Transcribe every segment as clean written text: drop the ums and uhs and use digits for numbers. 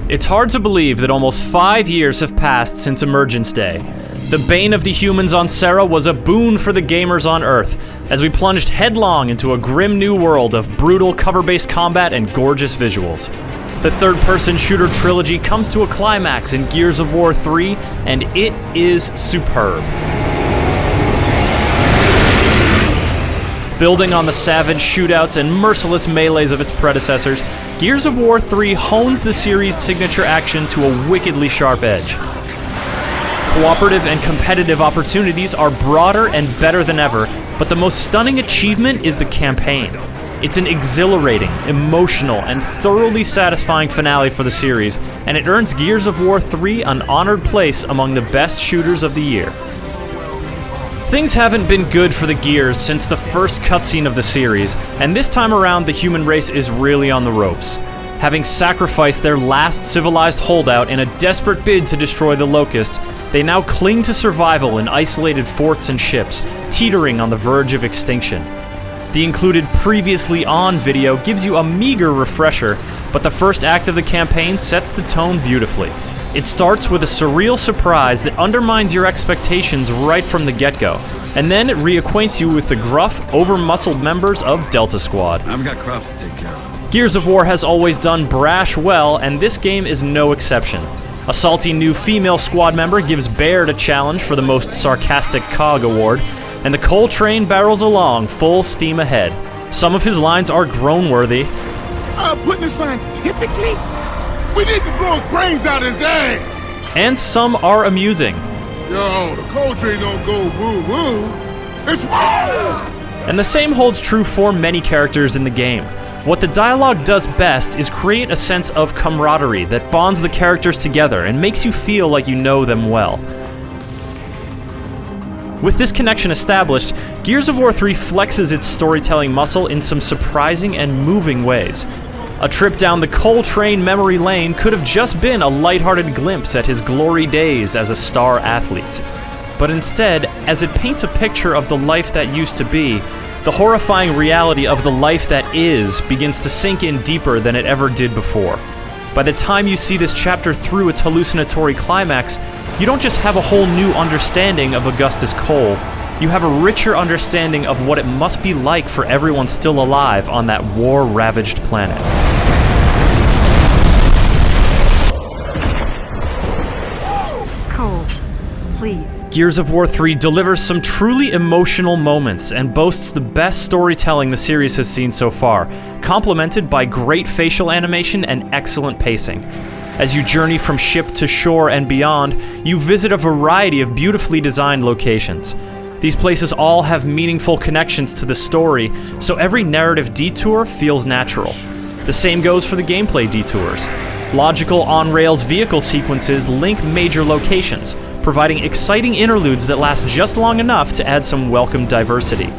It's hard to believe that almost 5 years have passed since Emergence Day. The bane of the humans on Serra was a boon for the gamers on Earth, as we plunged headlong into a grim new world of brutal cover-based combat and gorgeous visuals. The third-person shooter trilogy comes to a climax in Gears of War 3, and it is superb. Building on the savage shootouts and merciless melees of its predecessors, Gears of War 3 hones the series' signature action to a wickedly sharp edge. Cooperative and competitive opportunities are broader and better than ever, but the most stunning achievement is the campaign. It's an exhilarating, emotional, and thoroughly satisfying finale for the series, and it earns Gears of War 3 an honored place among the best shooters of the year. Things haven't been good for the Gears since the first cutscene of the series, and this time around the human race is really on the ropes. Having sacrificed their last civilized holdout in a desperate bid to destroy the Locusts, they now cling to survival in isolated forts and ships, teetering on the verge of extinction. The included Previously On video gives you a meager refresher, but the first act of the campaign sets the tone beautifully. It starts with a surreal surprise that undermines your expectations right from the get-go, and then it reacquaints you with the gruff, over-muscled members of Delta Squad. I've got crops to take care of. Gears of War has always done brash well, and this game is no exception. A salty new female squad member gives Baird a challenge for the most sarcastic COG award, and the coal train barrels along full steam ahead. Some of his lines are groan-worthy. Putting it scientifically? We need to blow his brains out of his ass! And some are amusing. Yo, the coal train don't go woo-woo. It's woo! And the same holds true for many characters in the game. What the dialogue does best is create a sense of camaraderie that bonds the characters together and makes you feel like you know them well. With this connection established, Gears of War 3 flexes its storytelling muscle in some surprising and moving ways. A trip down the coal train memory lane could have just been a lighthearted glimpse at his glory days as a star athlete. But instead, as it paints a picture of the life that used to be, the horrifying reality of the life that is begins to sink in deeper than it ever did before. By the time you see this chapter through its hallucinatory climax, you don't just have a whole new understanding of Augustus Cole, you have a richer understanding of what it must be like for everyone still alive on that war-ravaged planet. Cole, please. Gears of War 3 delivers some truly emotional moments and boasts the best storytelling the series has seen so far, complemented by great facial animation and excellent pacing. As you journey from ship to shore and beyond, you visit a variety of beautifully designed locations. These places all have meaningful connections to the story, so every narrative detour feels natural. The same goes for the gameplay detours. Logical on-rails vehicle sequences link major locations, providing exciting interludes that last just long enough to add some welcome diversity.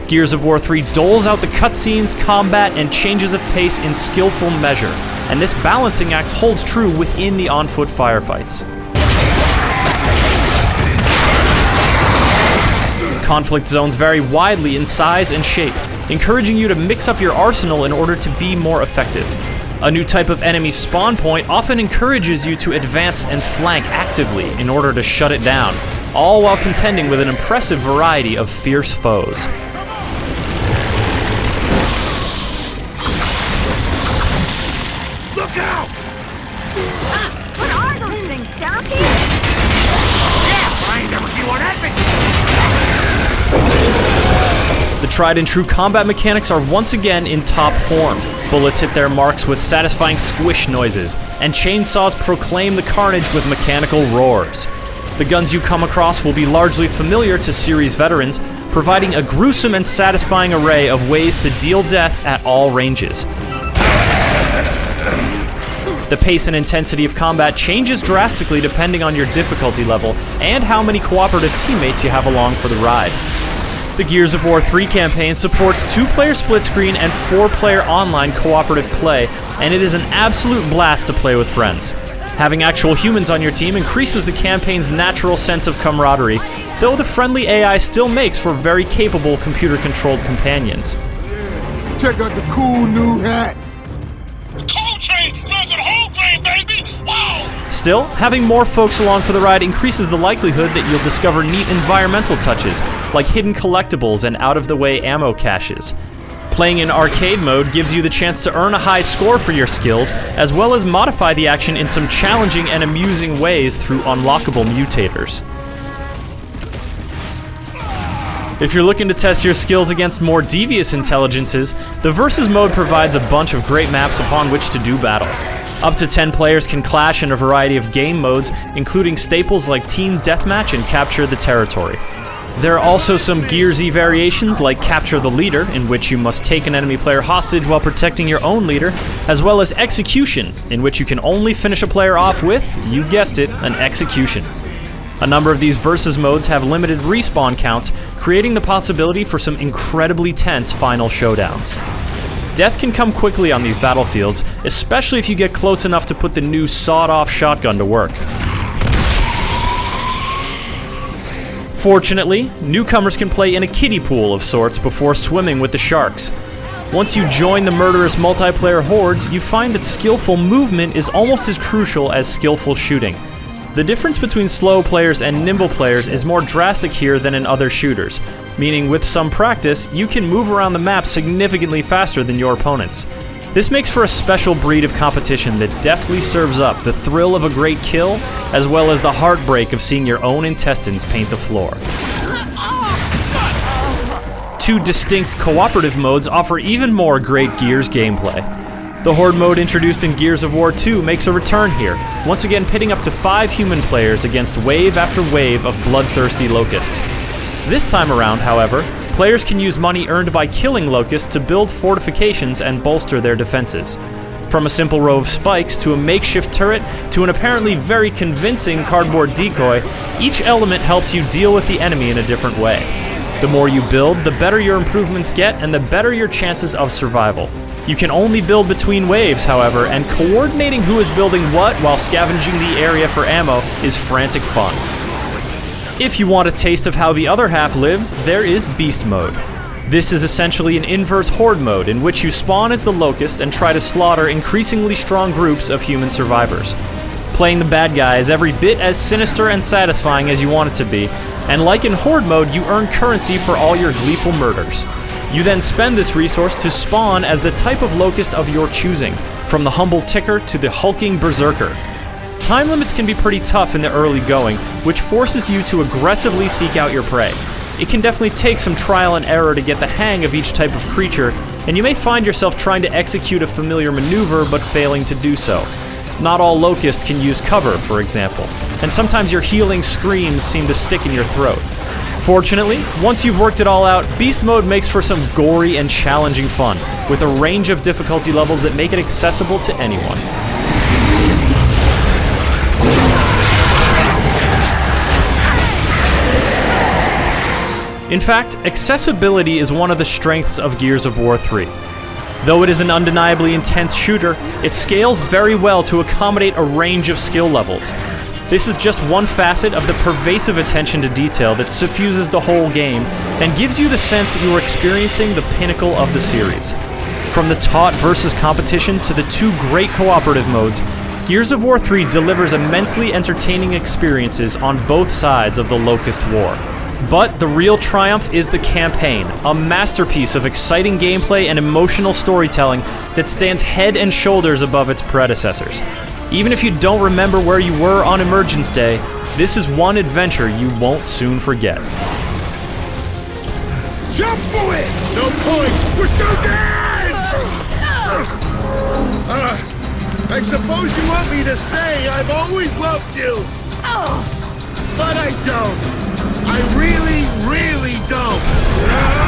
Gears of War 3 doles out the cutscenes, combat, and changes of pace in skillful measure, and this balancing act holds true within the on-foot firefights. Conflict zones vary widely in size and shape, encouraging you to mix up your arsenal in order to be more effective. A new type of enemy spawn point often encourages you to advance and flank actively in order to shut it down, all while contending with an impressive variety of fierce foes. Look out! What are those things, centipedes? Yeah, I ain't never seen one that big. The tried and true combat mechanics are once again in top form. Bullets hit their marks with satisfying squish noises, and chainsaws proclaim the carnage with mechanical roars. The guns you come across will be largely familiar to series veterans, providing a gruesome and satisfying array of ways to deal death at all ranges. The pace and intensity of combat changes drastically depending on your difficulty level and how many cooperative teammates you have along for the ride. The Gears of War 3 campaign supports 2-player split-screen and 4-player online cooperative play, and it is an absolute blast to play with friends. Having actual humans on your team increases the campaign's natural sense of camaraderie, though the friendly AI still makes for very capable computer-controlled companions. Check out the cool new hat. The coal train runs on whole grain, baby! Still, having more folks along for the ride increases the likelihood that you'll discover neat environmental touches, like hidden collectibles and out-of-the-way ammo caches. Playing in arcade mode gives you the chance to earn a high score for your skills, as well as modify the action in some challenging and amusing ways through unlockable mutators. If you're looking to test your skills against more devious intelligences, the Versus mode provides a bunch of great maps upon which to do battle. Up to 10 players can clash in a variety of game modes, including staples like Team Deathmatch and Capture the Territory. There are also some Gears-y variations like Capture the Leader, in which you must take an enemy player hostage while protecting your own leader, as well as Execution, in which you can only finish a player off with, you guessed it, an execution. A number of these Versus modes have limited respawn counts, creating the possibility for some incredibly tense final showdowns. Death can come quickly on these battlefields, especially if you get close enough to put the new sawed-off shotgun to work. Fortunately, newcomers can play in a kiddie pool of sorts before swimming with the sharks. Once you join the murderous multiplayer hordes, you find that skillful movement is almost as crucial as skillful shooting. The difference between slow players and nimble players is more drastic here than in other shooters, meaning with some practice, you can move around the map significantly faster than your opponents. This makes for a special breed of competition that deftly serves up the thrill of a great kill, as well as the heartbreak of seeing your own intestines paint the floor. Two distinct cooperative modes offer even more great Gears gameplay. The Horde mode introduced in Gears of War 2 makes a return here, once again pitting up to 5 human players against wave after wave of bloodthirsty locusts. This time around, however, players can use money earned by killing locusts to build fortifications and bolster their defenses. From a simple row of spikes to a makeshift turret to an apparently very convincing cardboard decoy, each element helps you deal with the enemy in a different way. The more you build, the better your improvements get and the better your chances of survival. You can only build between waves, however, and coordinating who is building what while scavenging the area for ammo is frantic fun. If you want a taste of how the other half lives, there is Beast mode. This is essentially an inverse Horde mode in which you spawn as the Locust and try to slaughter increasingly strong groups of human survivors. Playing the bad guy is every bit as sinister and satisfying as you want it to be, and like in Horde mode, you earn currency for all your gleeful murders. You then spend this resource to spawn as the type of Locust of your choosing, from the humble Ticker to the hulking Berserker. Time limits can be pretty tough in the early going, which forces you to aggressively seek out your prey. It can definitely take some trial and error to get the hang of each type of creature, and you may find yourself trying to execute a familiar maneuver but failing to do so. Not all Locusts can use cover, for example, and sometimes your healing screams seem to stick in your throat. Fortunately, once you've worked it all out, Beast mode makes for some gory and challenging fun, with a range of difficulty levels that make it accessible to anyone. In fact, accessibility is one of the strengths of Gears of War 3. Though it is an undeniably intense shooter, it scales very well to accommodate a range of skill levels. This is just one facet of the pervasive attention to detail that suffuses the whole game and gives you the sense that you are experiencing the pinnacle of the series. From the taut versus competition to the two great cooperative modes, Gears of War 3 delivers immensely entertaining experiences on both sides of the Locust War. But the real triumph is the campaign, a masterpiece of exciting gameplay and emotional storytelling that stands head and shoulders above its predecessors. Even if you don't remember where you were on Emergence Day, this is one adventure you won't soon forget. Jump for it! No point! We're so dead! I suppose you want me to say I've always loved you! But I don't! I really, really don't!